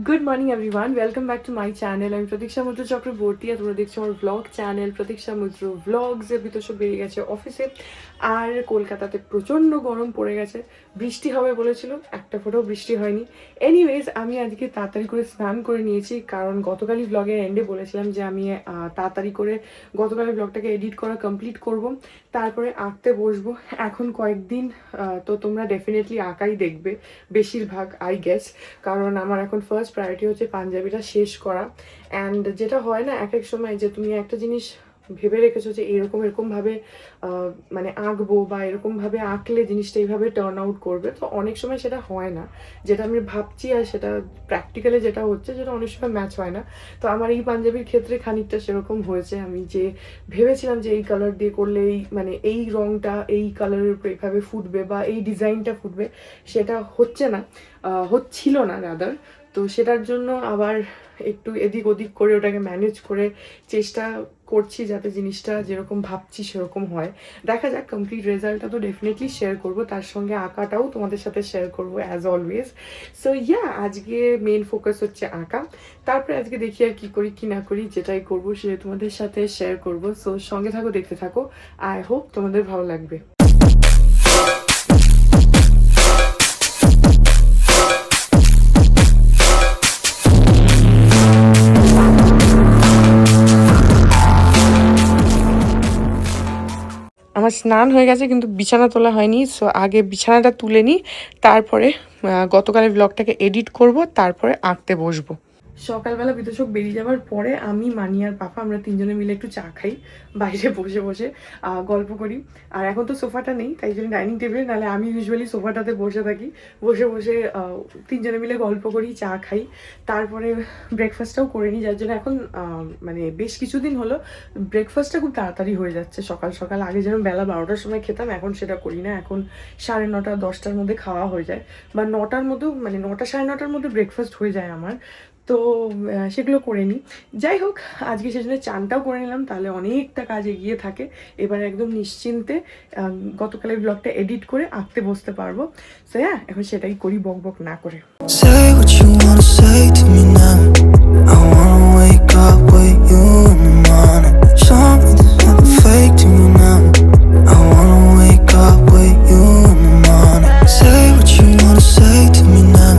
Good morning everyone, welcome back to my channel. আমি প্রতীক্ষা মুদ্র চক্রবর্তী আর তোমরা দেখছো আমার ব্লগ চ্যানেল প্রতীক্ষা মুদ্র ব্লগস। এর ভিতর সব বেরিয়ে গেছে অফিসে, আর কলকাতাতে প্রচণ্ড গরম পড়ে গেছে। বৃষ্টি হবে বলেছিল, একটা ফোঁটাও বৃষ্টি হয়নি। এনিওয়েজ, আমি আজকে তাড়াতাড়ি করে স্নান করে নিয়েছি, কারণ গতকালই ব্লগের এন্ডে বলেছিলাম যে আমি তাড়াতাড়ি করে গতকালের ব্লগটাকে এডিট করা কমপ্লিট করব, তারপরে আঁকতে বসবো। এখন কয়েকদিন তো তোমরা ডেফিনেটলি আঁকাই দেখবে বেশিরভাগ, আই গেস, কারণ আমার এখন ফার্স্ট প্রায়োরিটি হচ্ছে পাঞ্জাবিটা শেষ করা। অ্যান্ড যেটা হয় না, এক এক সময় যে তুমি একটা জিনিস ভেবে রেখেছো যে এরকমভাবে মানে আঁকবো বা এরকমভাবে আঁকলে জিনিসটা এইভাবে টার্ন আউট করবে, তো অনেক সময় সেটা হয় না। যেটা আমি ভাবছি আর সেটা প্র্যাকটিক্যালি যেটা হচ্ছে সেটা অনেক সময় ম্যাচ হয় না। তো আমার এই পাঞ্জাবির ক্ষেত্রে খানিকটা সেরকম হয়েছে। আমি যে ভেবেছিলাম যে এই কালার দিয়ে করলে এই মানে এই রঙটা এই কালারের উপর এইভাবে ফুটবে বা এই ডিজাইনটা ফুটবে, সেটা হচ্ছে না, হচ্ছিল না রাদার। তো সেটার জন্য আবার একটু এদিক ওদিক করে ওটাকে ম্যানেজ করে চেষ্টা করছি যাতে জিনিসটা যেরকম ভাবছি সেরকম হয়। দেখা যাক, কমপ্লিট রেজাল্টটা তো ডেফিনেটলি শেয়ার করব, তার সঙ্গে আঁকাটাও তোমাদের সাথে শেয়ার করব অ্যাজ অলওয়েজ। সো ইয়া, আজকে মেন ফোকাস হচ্ছে আঁকা, তারপরে আজকে দেখি আর কি করি কি না করি, যেটাই করবো সেটা তোমাদের সাথে শেয়ার করব। সো সঙ্গে থাকো, দেখতে থাকো, আই হোপ তোমাদের ভালো লাগবে। আমার স্নান হয়ে গেছে কিন্তু বিছানা তোলা হয়নি। সো আগে বিছানাটা তুলে নিই, তারপরে গতকালের ব্লগটাকে এডিট করব, তারপরে আঁকতে বসবো। সকালবেলা বিতোষক বেরিয়ে যাওয়ার পরে আমি, মানি আর পাপা আমরা তিনজনে মিলে একটু চা খাই, বাইরে বসে বসে গল্প করি। আর এখন তো সোফাটা নেই, তাই জন্য ডাইনিং টেবিলে, নাহলে আমি ইউজুয়ালি সোফাটাতে বসে থাকি, বসে বসে তিনজনে মিলে গল্প করি, চা খাই, তারপরে ব্রেকফাস্টটাও করে নিই। যার জন্য এখন মানে বেশ কিছুদিন হলো ব্রেকফাস্টটা খুব তাড়াতাড়ি হয়ে যাচ্ছে সকাল সকাল। আগে যেরকম বেলা 12টার সময় খেতাম, এখন সেটা করি না। এখন 9:30 10টার মধ্যে খাওয়া হয়ে যায়, বা 9টার মধ্যেও, মানে 9টা 9:30টার মধ্যে ব্রেকফাস্ট হয়ে যায় আমার। তো সেগুলো করে নিই। যাই হোক, আজকে সেজন্য চানটাও করে নিলাম, তাহলে অনেকটা কাজ এগিয়ে থাকে। এবার একদম নিশ্চিন্তে গতকালের ব্লগটা এডিট করে আঁকতে বসতে পারবো। সো হ্যাঁ, এখন সেটাই করি বক বক না করে। Say what you wanna say to me now. I wanna wake up with you in the morning. Show me there's nothing fake to me now. I wanna wake up with you in the morning. Say what you wanna say to me now.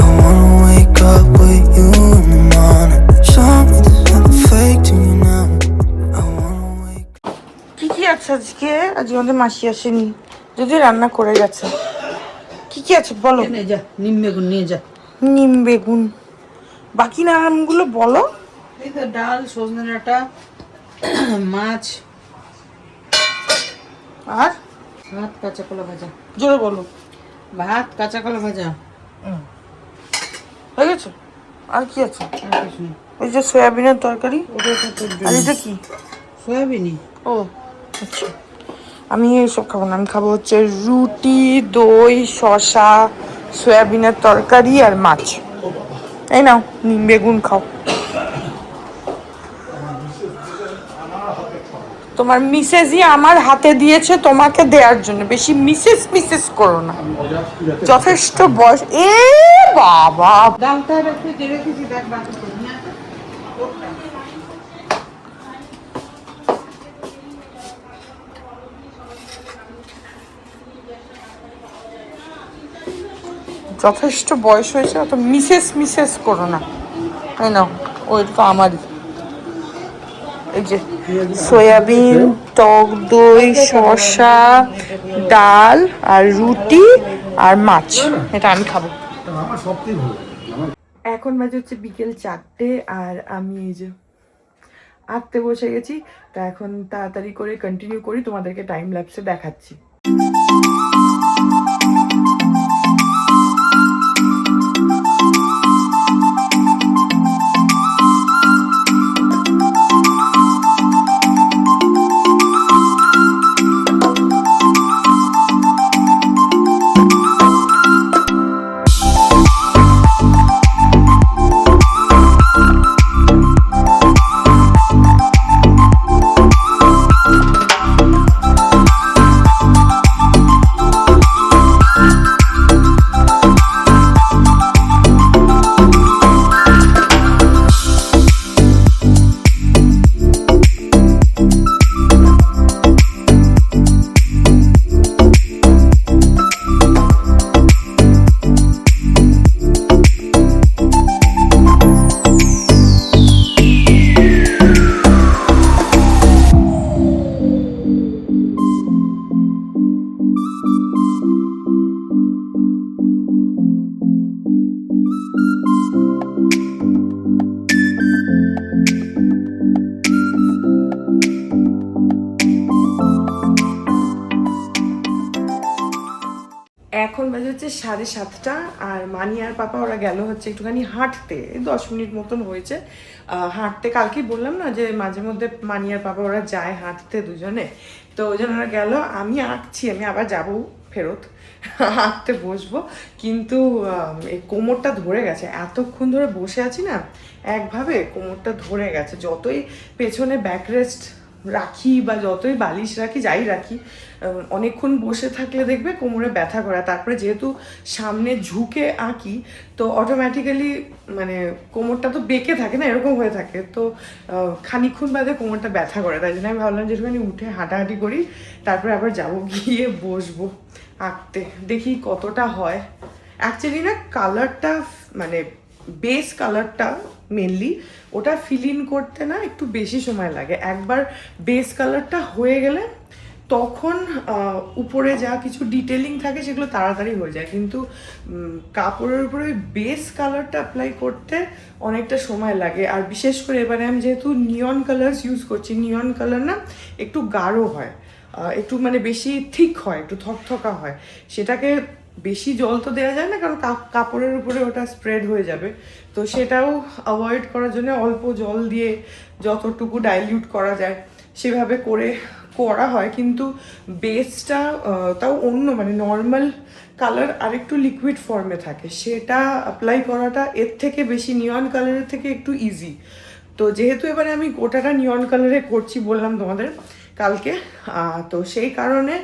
I wanna wake up with you in the morning. Show me there's nothing fake to me now. I wanna wake up. কি আছে আজকে? আজকে আমাদের মাসি আসেনি, যদি রান্না করে গেছে। কি আছে বলো? নিয়ে যা, নিম বেগুন নিয়ে যা। নিম বেগুন, বাকি নামগুলো বলো। এই তো ডাল, সজনে ডাঁটা, মাছ আর ভাত, কাঁচা কলা ভাজা। জোরে বলো। ভাত, কাঁচা কলা ভাজা। হয়ে গেছে? আর কি আছে? আর কিছু না। ওই যে সয়াবিনের তরকারি, ওটা তো তোর আর জন্য। এটা কি? সয়াবিনই। ও আচ্ছা, আমি এইসব খাবো না। আমি খাবো হচ্ছে রুটি, দই, শসা, সয়াবিনের তরকারি আর মাছ। এই নাও, নিম বেগুন খাও। তোমার মিসেসই আমার হাতে দিয়েছে তোমাকে দেওয়ার জন্য, বেশি মিসেস মিসেস করো না, যথেষ্ট বয়স। এ বাবা, ডালটা রেখেছি দেখ, বাকি তো নিয়ে আসো। যথেষ্ট বয়স হয়েছে, অত মিসেস মিসেস করো না। এই নাও, ওই তো আমারই। এই যে সয়াবিন, টক দই, শসা, ডাল আর রুটি আর মাছ, এটা আমি খাবো। এখন বাজে হচ্ছে বিকেল 4টে, আর আমি এই যে আঁকতে বসে গেছি। তা এখন তাড়াতাড়ি করে কন্টিনিউ করি, তোমাদেরকে টাইম ল্যাপসে দেখাচ্ছি। হচ্ছে 7:30 আর মানি আর পাপা ওরা গেল হচ্ছে একটুখানি হাঁটতে, 10 মিনিট মতন হয়েছে হাঁটতে। কালকেই বললাম না যে মাঝে মধ্যে মানি আর পাপা ওরা যায় হাঁটতে দুজনে, তো ওই জন্য ওরা গেল। আমি আঁকছি, আমি আবার যাবো ফেরত আঁকতে বসবো, কিন্তু এই কোমরটা ধরে গেছে, এতক্ষণ ধরে বসে আছি না একভাবে কোমরটা ধরে গেছে। যতই পেছনে ব্যাকরেস্ট রাখি বা যতই বালিশ রাখি, যাই রাখি, অনেকক্ষণ বসে থাকলে দেখবে কোমরে ব্যথা করে। তারপরে যেহেতু সামনে ঝুঁকে আঁকি, তো অটোমেটিক্যালি মানে কোমরটা তো বেঁকে থাকে না, এরকম হয়ে থাকে, তো খানিকক্ষণ বাদে কোমরটা ব্যথা করে। তাই জন্য আমি ভাবলাম যে একটুখানি উঠে হাঁটাহাঁটি করি, তারপরে আবার যাবো, গিয়ে বসবো আঁকতে, দেখি কতটা হয়। অ্যাকচুয়ালি না কালারটা মানে বেস কালারটা মেনলি ওটা ফিল ইন করতে না একটু বেশি সময় লাগে। একবার বেস কালারটা হয়ে গেলে তখন উপরে যা কিছু ডিটেলিং থাকে সেগুলো তাড়াতাড়ি হয়ে যায়, কিন্তু কাপড়ের উপরে ওই বেস কালারটা অ্যাপ্লাই করতে অনেকটা সময় লাগে। আর বিশেষ করে এবারে আমি যেহেতু নিয়ন কালার্স ইউজ করছি, নিয়ন কালার না একটু গাঢ় হয়, একটু মানে বেশি থিক হয়, একটু থকথকা হয়, সেটাকে বেশি জল তো দেওয়া যায় না, কারণ কাপড়ের উপরে ওটা স্প্রেড হয়ে যাবে। তো সেটাও অ্যাভয়েড করার জন্য অল্প জল দিয়ে যতটুকু ডাইলিউট করা যায় সেভাবে করে করা হয়। কিন্তু বেসটা তাও অন্য মানে নর্মাল কালার আরেকটু লিকুইড ফর্মে থাকে, সেটা অ্যাপ্লাই করাটা এর থেকে বেশি নিয়ন কালারের থেকে একটু ইজি। তো যেহেতু এবারে আমি গোটাটা নিয়ন কালারে করছি বললাম তোমাদের কালকে, তো সেই কারণে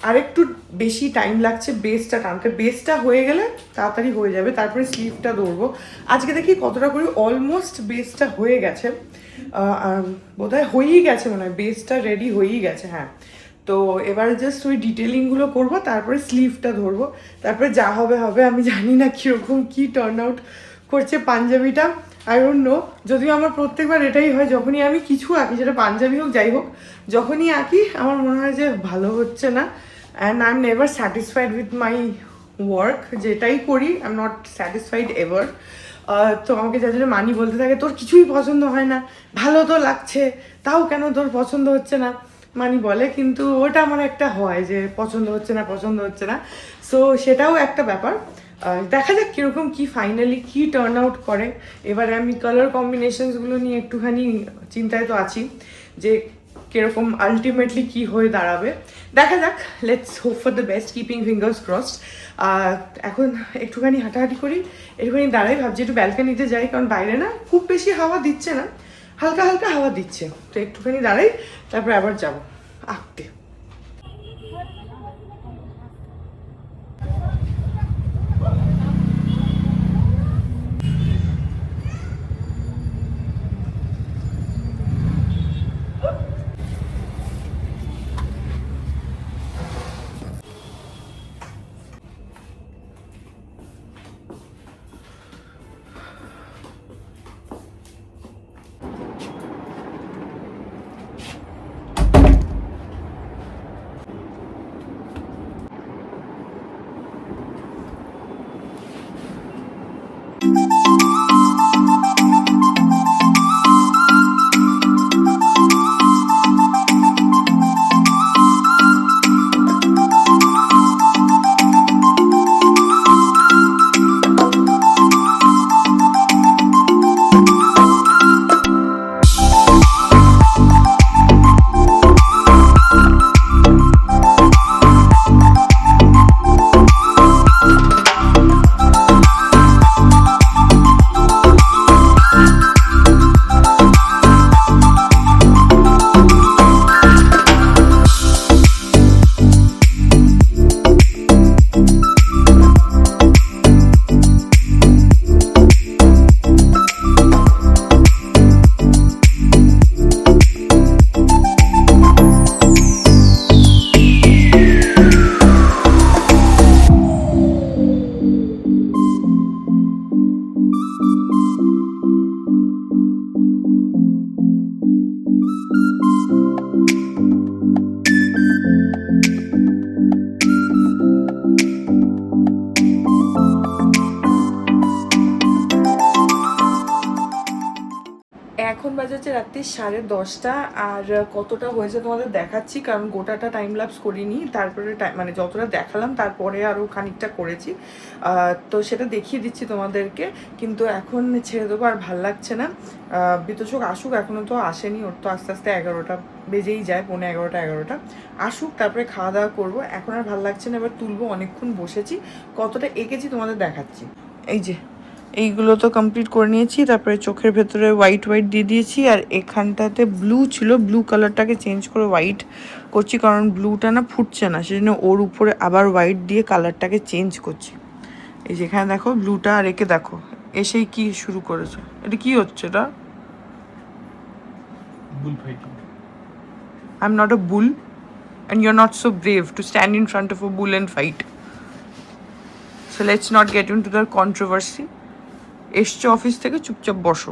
আরেকটু বেশি টাইম লাগছে বেসটা টানতে। বেসটা হয়ে গেলে তাড়াতাড়ি হয়ে যাবে, তারপরে স্লিভটা ধরবো। আজকে দেখি কতটা করে, অলমোস্ট বেসটা হয়ে গেছে, বোধহয় হয়েই গেছে, মনে হয় বেসটা রেডি হয়েই গেছে। হ্যাঁ, তো এবারে জাস্ট ওই ডিটেলিংগুলো করবো, তারপরে স্লিভটা ধরবো, তারপরে যা হবে হবে। আমি জানি না কীরকম কী টার্ন আউট করছে পাঞ্জাবিটা, আই ডোন্ট নো। যদিও আমার প্রত্যেকবার এটাই হয়, যখনই আমি কিছু আঁকি, যেটা পাঞ্জাবি হোক যাই হোক, যখনই আঁকি আমার মনে হয় যে ভালো হচ্ছে না, and I am never satisfied with my work. যেটাই করি I am not satisfied ever. তো আমাকে যার জন্য মানি বলতে থাকে তোর কিছুই পছন্দ হয় না, ভালো তো লাগছে তাও কেন তোর পছন্দ হচ্ছে না, মানি বলে। কিন্তু ওটা আমার একটা হয় যে পছন্দ হচ্ছে না, পছন্দ হচ্ছে না। সো সেটাও একটা ব্যাপার। দেখা যাক কীরকম কী ফাইনালি কী টার্ন আউট করে। এবারে আমি কালার কম্বিনেশনসগুলো নিয়ে একটুখানি চিন্তায় তো আছি যে কীরকম আলটিমেটলি কী হয়ে দাঁড়াবে। দেখা যাক, let's hope for the best, keeping fingers crossed. এখন একটুখানি হাঁটাহাঁটি করি, একটুখানি দাঁড়াই, ভাবছি একটু ব্যালকানিতে যাই, কারণ বাইরে না খুব বেশি হাওয়া দিচ্ছে না, হালকা হালকা হাওয়া দিচ্ছে। তো একটুখানি দাঁড়াই, তারপরে আবার যাবো আঁকতে। এখন বাজে হচ্ছে রাত্রি 10:30 আর কতটা হয়েছে তোমাদের দেখাচ্ছি, কারণ গোটাটা টাইম ল্যাপস করিনি, তারপরে মানে যতটা দেখালাম তারপরে আরও খানিকটা করেছি, তো সেটা দেখিয়ে দিচ্ছি তোমাদেরকে। কিন্তু এখন ছেড়ে দেবো, আর ভাল লাগছে না। বিতোষক আসুক, এখনও তো আসেনি, ওর তো আস্তে আস্তে 11টা বেজেই যায়, 11:45 আসুক, তারপরে খাওয়া দাওয়া করবো। এখন আর ভাল লাগছে না, এবার তুলবো, অনেকক্ষণ বসেছি, কতটা এঁকেছি তোমাদের দেখাচ্ছি। এই যে এইগুলো তো কমপ্লিট করে নিয়েছি, তারপরে চোখের ভেতরে হোয়াইট দিয়ে দিয়েছি, আর এখানটাতে ব্লু ছিল, ব্লু কালারটাকে চেঞ্জ করে হোয়াইট করছি, কারণ ব্লুটা না ফুটছে না, সেজন্য ওর উপরে আবার হোয়াইট দিয়ে কালারটাকে চেঞ্জ করছি। এই যেখানে দেখো ব্লুটা, আর একে দেখো এসেই কি শুরু করেছে, এটা কি হচ্ছে, এটা bull fighting. I'm not a bull and you're not so brave to stand in front of a bull and fight. So let's not get into the controversy. এসছো অফিস থেকে, চুপচাপ বসো।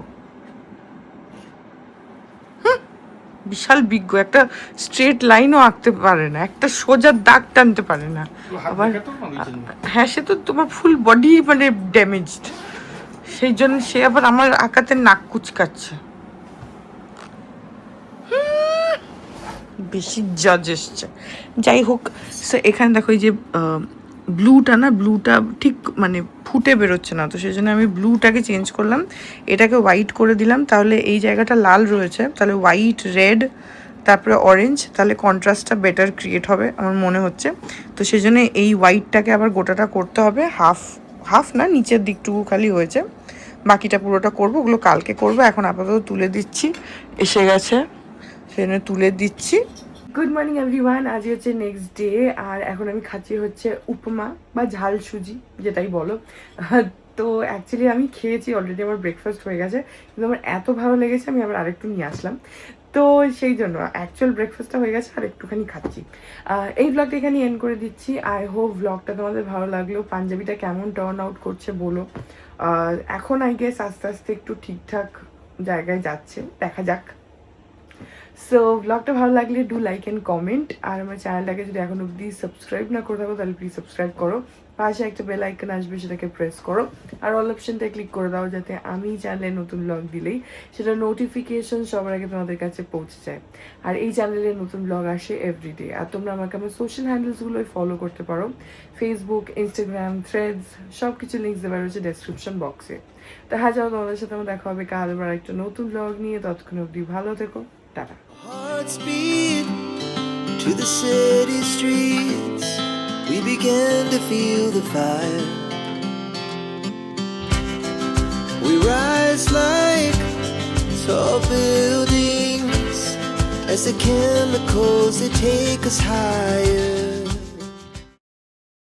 বিশাল বিজ্ঞ, একটা স্ট্রেট লাইনও আঁকতে পারে না, একটা সোজা দাগ টানতে পারে না। আবার হ্যাঁ, সে তো তোমার ফুল বডি মানে ড্যামেজড, সেই জন্য সে আবার আমার আঁকাতে নাক কুচকাচ্ছে। বেশি জাজ এসছে। যাই হোক, সো এখানে দেখো এই যে ব্লুটা না, ব্লুটা ঠিক মানে ফুটে বেরোচ্ছে না, তো সেই জন্য আমি ব্লুটাকে চেঞ্জ করলাম, এটাকে হোয়াইট করে দিলাম, তাহলে এই জায়গাটা লাল রয়েছে, তাহলে হোয়াইট, রেড, তারপরে অরেঞ্জ, তাহলে কন্ট্রাস্টটা বেটার ক্রিয়েট হবে আমার মনে হচ্ছে। তো সেই জন্য এই হোয়াইটটাকে আবার গোটাটা করতে হবে, হাফ না, নিচের দিকটুকু খালি হয়েছে, বাকিটা পুরোটা করবো, ওগুলো কালকে করবো। এখন আপাতত তুলে দিচ্ছি, এসে গেছে, সেজন্য তুলে দিচ্ছি। গুড মর্নিং এভরিওয়ান, আজ হচ্ছে নেক্সট ডে, আর এখন আমি খাচ্ছি হচ্ছে উপমা বা ঝাল সুজি, যেটাই বলো। তো অ্যাকচুয়ালি আমি খেয়েছি অলরেডি, আমার ব্রেকফাস্ট হয়ে গেছে, কিন্তু আমার এত ভালো লেগেছে আমি আবার আরেকটু নিয়ে আসলাম, তো সেই জন্য অ্যাকচুয়াল ব্রেকফাস্টটা হয়ে গেছে আর একটুখানি খাচ্ছি। এই ব্লগটা এখানে এন্ড করে দিচ্ছি। আই হোপ ব্লগটা তোমাদের ভালো লাগলো। পাঞ্জাবিটা কেমন টার্ন আউট করছে বলো। এখন আই গেস আস্তে আস্তে একটু ঠিকঠাক জায়গায় যাচ্ছে, দেখা যাক। সো ব্লগটা ভালো লাগলে ডু লাইক অ্যান্ড কমেন্ট, আর আমার চ্যানেলটাকে যদি এখন অবধি সাবস্ক্রাইব না করে থাকো তাহলে প্লিজ সাবস্ক্রাইব করো, পাশে একটা বেল আইকন আসবে, সেটাকে প্রেস করো, আর অল অপশনটা ক্লিক করে দাও, যাতে আমি চ্যানেলে নতুন ব্লগ দিলেই সেটা নোটিফিকেশন সবার আগে তোমাদের কাছে পৌঁছে যায়। আর এই চ্যানেলে নতুন ব্লগ আসে এভরিডে, আর তোমরা আমাকে আমার সোশ্যাল হ্যান্ডেলসগুলোই ফলো করতে পারো, ফেসবুক, ইনস্টাগ্রাম, থ্রেডস, সব কিছু লিঙ্কস দেওয়া রয়েছে ডেসক্রিপশন বক্সে। তো হ্যাঁ, যাও, তোমাদের সাথে আমার দেখা হবে কাল আবার একটা নতুন ব্লগ নিয়ে, ততক্ষণ অবধি ভালো থেকো, tata. Hearts beat to the city streets. We began to feel the fire. We rise like tall buildings as the chemicals, they take us higher.